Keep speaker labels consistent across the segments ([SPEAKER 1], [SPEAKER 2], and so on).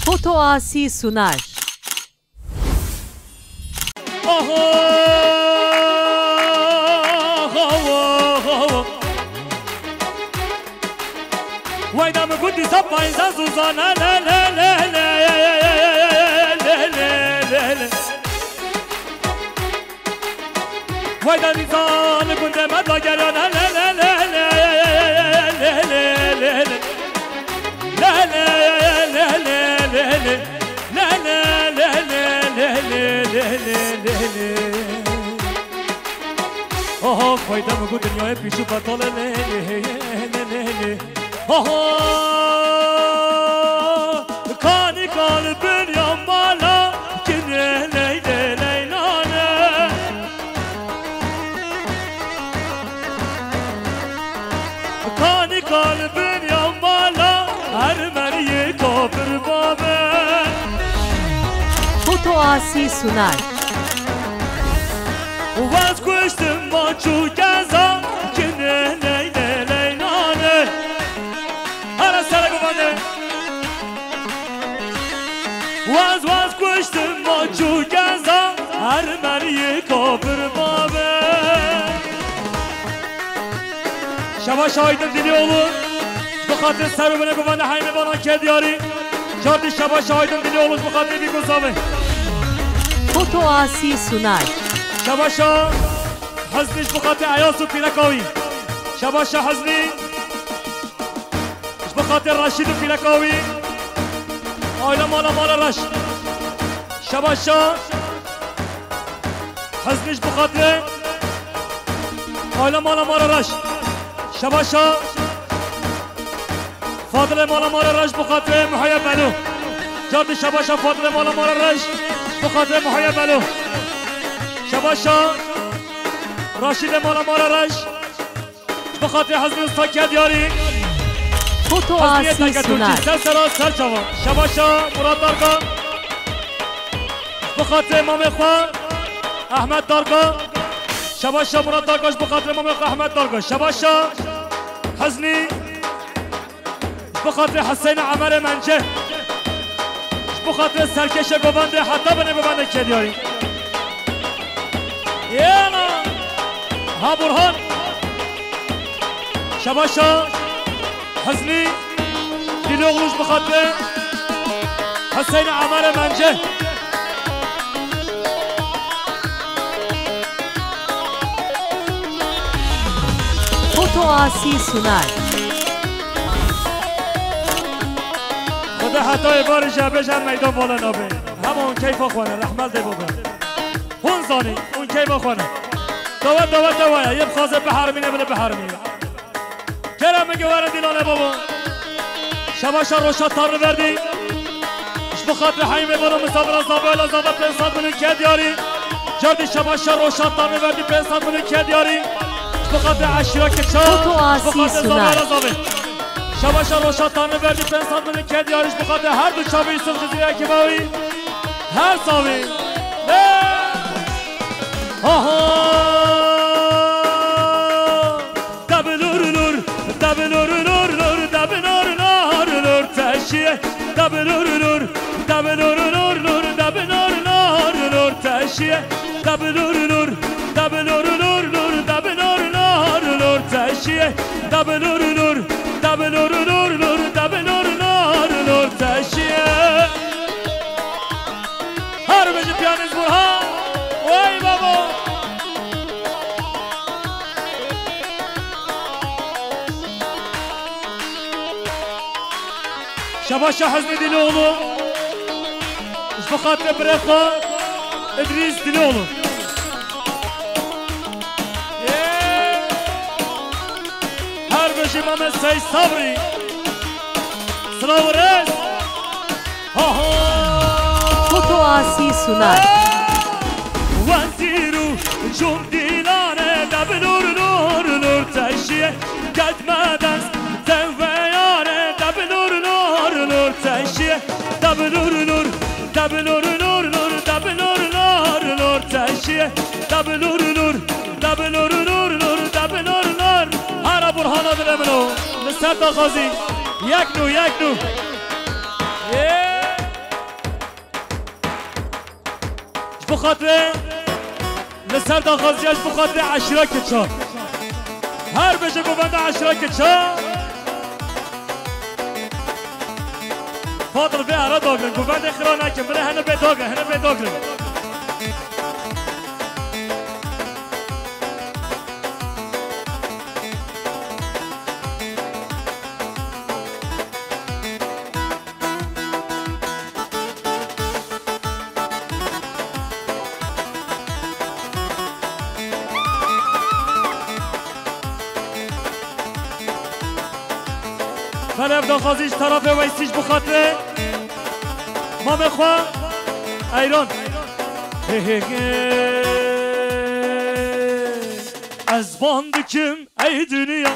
[SPEAKER 1] Foto Asi sunar.
[SPEAKER 2] Wayda mı bu dizi payza Suzana le le le le le le le. Wayda nizanı bunde madla geliyor le le le le le le le le. La la la la la la la la la la la. Oh, fayda mı bu dünyaya pişu patalı le le le le. Oh, kani kalbin yamala kine leyde leylane. Kani kalbin yamala Ermeniye kapır babe.
[SPEAKER 1] Foto Asi sunar.
[SPEAKER 2] Vazgeçtim maçu geza kine leyde leylane. Ara sana kufane. Vazgeçtim maçu geza Ermeniye kapır babe. Şavaş aydın dili olur. بخاطر سر و بنگوان حیمه بانان که دیاری جاردی شبا شاهدن دلی اولوز بخاطر بی گذابه
[SPEAKER 1] Foto Asi sunar.
[SPEAKER 2] شبا شا حزنش بخاطر عیاس و پیلکاوی شبا شا حزنی بخاطر رشید و پیلکاوی آیلا مالا رش شبا شا حزنش بخاطر آیلا مالا رش شبا شا فاضل مالا مالا رش بخاطر محیا بلو جاردی شباشا فاضل مالا مالا رش بخاطر محیا بلو شباشا راشید مالا رش بخاطر حزب استاکیه دیاری
[SPEAKER 1] Foto Asi sunar.
[SPEAKER 2] سر سرا سر چوان شباشا مراد دارگا بخاطر امام خواه احمد دارگا شباشا مراد دارگاش بخاطر امام خواه احمد دارگا شباشا حزنی بخاطر حسین عمر منجه بخاطر سرکش گوبنده حتی بنه گوبنده که دیاری یانا ها برهان شباشا حزنی دیل اغلوش بخاطر حسین عمر منجه
[SPEAKER 1] Foto Asi sunar.
[SPEAKER 2] خدا حتی بار جبش هم میدان بالا نابه همون کیفا خوانه رحمت ده بابا اون زانی اون کیفا خوانه دوات یه بخوازه به حرمینه بده به حرمینه کرم میگه ورن دیلانه بابا شباشا روشا تار رو بردی اش بخاطر حیمه برو مسابر زابه الا زابه 500 میلیون که دیاری جاردی شباشا روشا تار رو بردی 500 میلیون که دیاری اش بخاطر عشیرا که چا
[SPEAKER 1] Foto Asi sunar.
[SPEAKER 2] شباشا روشا تانه بردی 500 میلیون که دیاریش بخاطر هر دو چاوی یوسف جزیره که باوی هر ساوی آها دبلور تشیه دبلور تشیه دبلور تشیه دبلور تشیه هر بجی پیانیز برها وای بابا شباشا حزن دیلوغلو اش بخاطر برخوا ادریس دیلوغلو هر بجی مامه سی صبری سلام رس
[SPEAKER 1] Foto Asi sunar.
[SPEAKER 2] وزیرو جون دیلانه دبلور تشیه قدمه دست دویانه دبلور تشیه دبلور تشیه دبلور هر برهانا دلمنو لسر داخازی یک نو بخاطر لسر دا غازیاش بخاطر عشرا کچا هر بشه گوبنده عشرا کچا فاضل به هر داغرن گوبنده خرا نکن بره هنه به داغرن هنه به داغرن طرف داخازیش طرف ویسیش بخاطره ما بخوا ایران از باندکم ای دنیا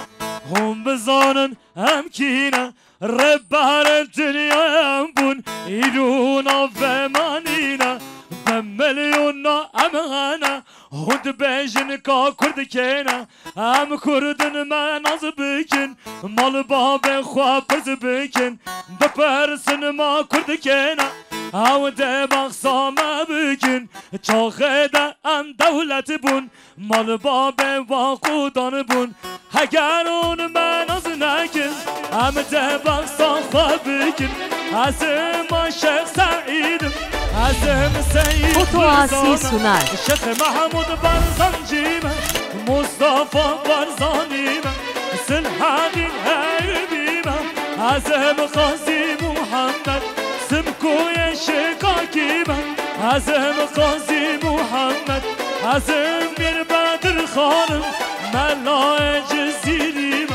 [SPEAKER 2] هم بزانن هم کینه رب هر دنیا هم بون ایرونا و منینه به میلیونا امغانه هود بیجن کا کرد کنه هم کردن من از بکن مال باب خواه پرز بکن بپرسن ما کرد کنه او ده بخصامه بکن چاخه ده هم دولت بون مال باب واقودان بون اگر اون من از نکن هم ده بخصام خواه بکن از ما شیخ سعیدم azem seyit
[SPEAKER 1] Foto Asi sunar.
[SPEAKER 2] Şeyh Mahmud Barzancı'm Mustafa Barzani'm Sılhadin Eyyub'im Azem Gazi Muhammed Simkuye Şikak'im Azem Gazi Muhammed Azem bir Bedir Khanım Melaye Cezir'im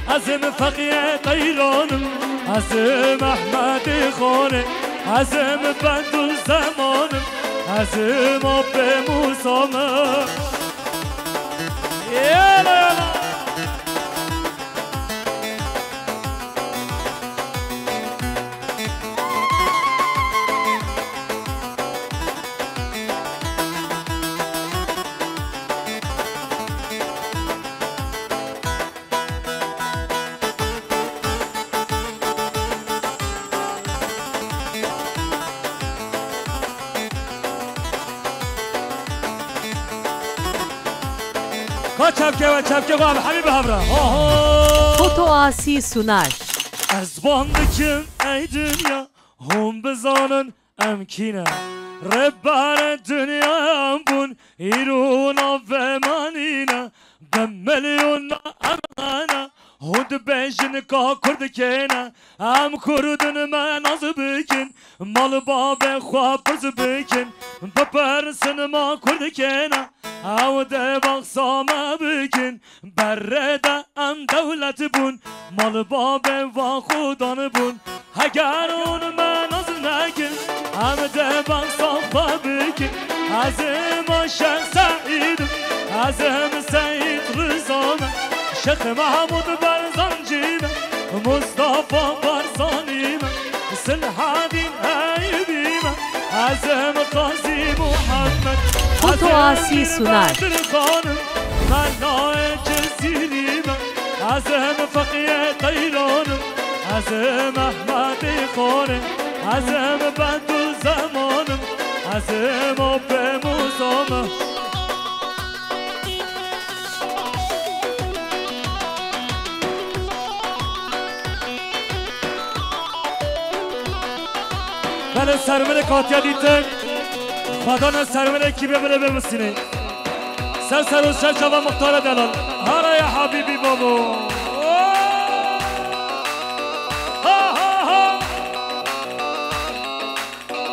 [SPEAKER 2] Azem Fakiye Tayran'ım Azem Ahmet Khanım Azem bendu zamanım Azem abbe Musa'mı Yala yala çapke var Habib Havra
[SPEAKER 1] Foto Asi sunar.
[SPEAKER 2] Az bandıkım ey dünya hum bezanın emkine Rebbane dünya bun iruna ve manina ben milyona amana Hud bejin ka kurd kena am kurdun men az bikin mal babe khwa pız bikin bepersin ma kurd kena او ده بخصام بکن برده ام دولت بون مال باب و خودان بون اگر اون من از نکن هم ده بخصام بکن از ما شیخ سعیدم از هم سعید رزامه شیخ محمود برزنجیمه مصطفى برزانیمه سلحادین ایوبیمه از هم قاضی محمد
[SPEAKER 1] Foto Asi sunar.
[SPEAKER 2] Melaye Cezir'im Azem Fakiye Tayran'ım Azem Ahmet Khanım Azem bendu zamanım Azem abbe Musa'mı Ben servere katya dittim خدا سرور کی ببره بمسینه سر و سر جواب مختار دلال هارا یا حبیبی بابا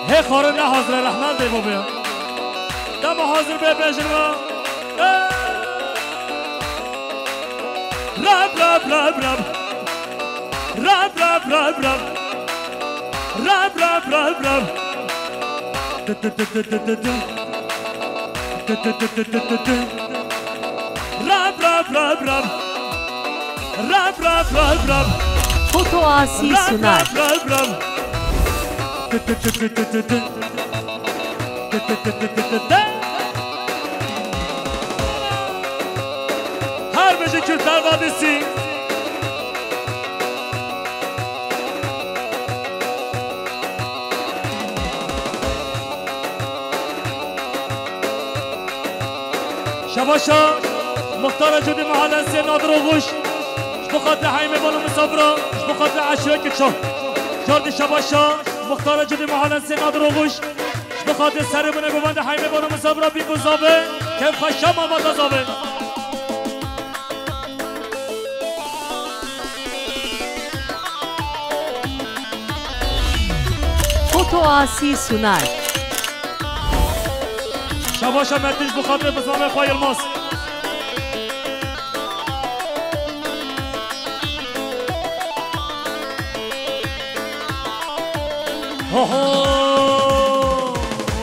[SPEAKER 2] هی خارم نه حاضر رحمت دی بابا دم حاضر به بجنوا رب رب رب رب رب رب رب رب رب رب رب رب Rab rab rab rab Rab rab rab rab
[SPEAKER 1] Foto Asi sunar.
[SPEAKER 2] Rab rab Her bece Kürtler Vadisi شباشا مختار جدي محل سي نادر وغوش بخاطر حيمي بولو مصبرة بخاطر عشرة كتشو جاردي شباشا مختار جدي محل سي نادر وغوش بخاطر سر بنا گوند حيمي بولو مصبرة بيگو زابه كيف خشم آبادا زابه
[SPEAKER 1] Foto Asi sunar.
[SPEAKER 2] شباشا مرتش بخاطر بسلام خواه يلماس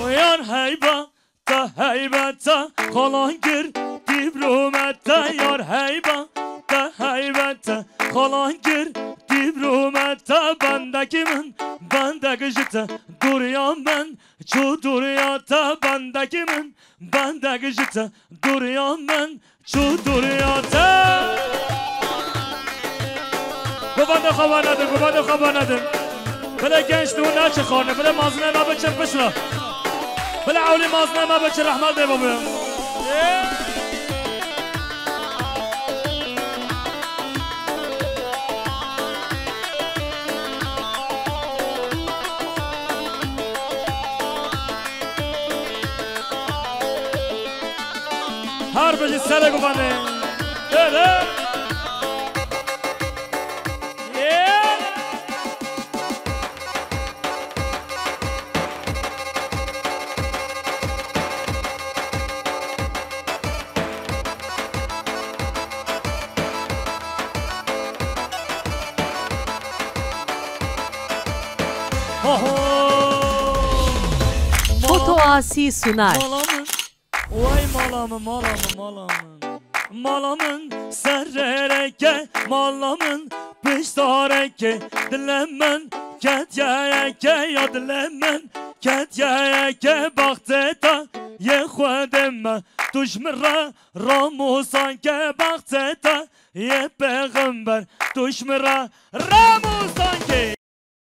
[SPEAKER 2] يان هيبة تا هيبة تا خلان گیر دیبرومتا یار هيبة تا هيبة تا خلان گیر دیبرومتا بندگی من بندگی جتا دوریان من چو دوریاتا بندگی من بندگی جتا دوریان من چو دوریاتا گوانده خبر ندم گوانده خبر ندم بله گنج دو نچه خانه بله مازنه ما بچه بشرا بله عولی مازنه ما بچه رحمت ده بابا هر بجی سره گوانده
[SPEAKER 1] Foto Asi sunar.
[SPEAKER 2] Vay malamın serrereke malamın piştareke dilemen ketyeke ya dilemen ketyeke bakteta ye khudem tuşmira ramusan ke bakteta ye peygamber tuşmira ramusan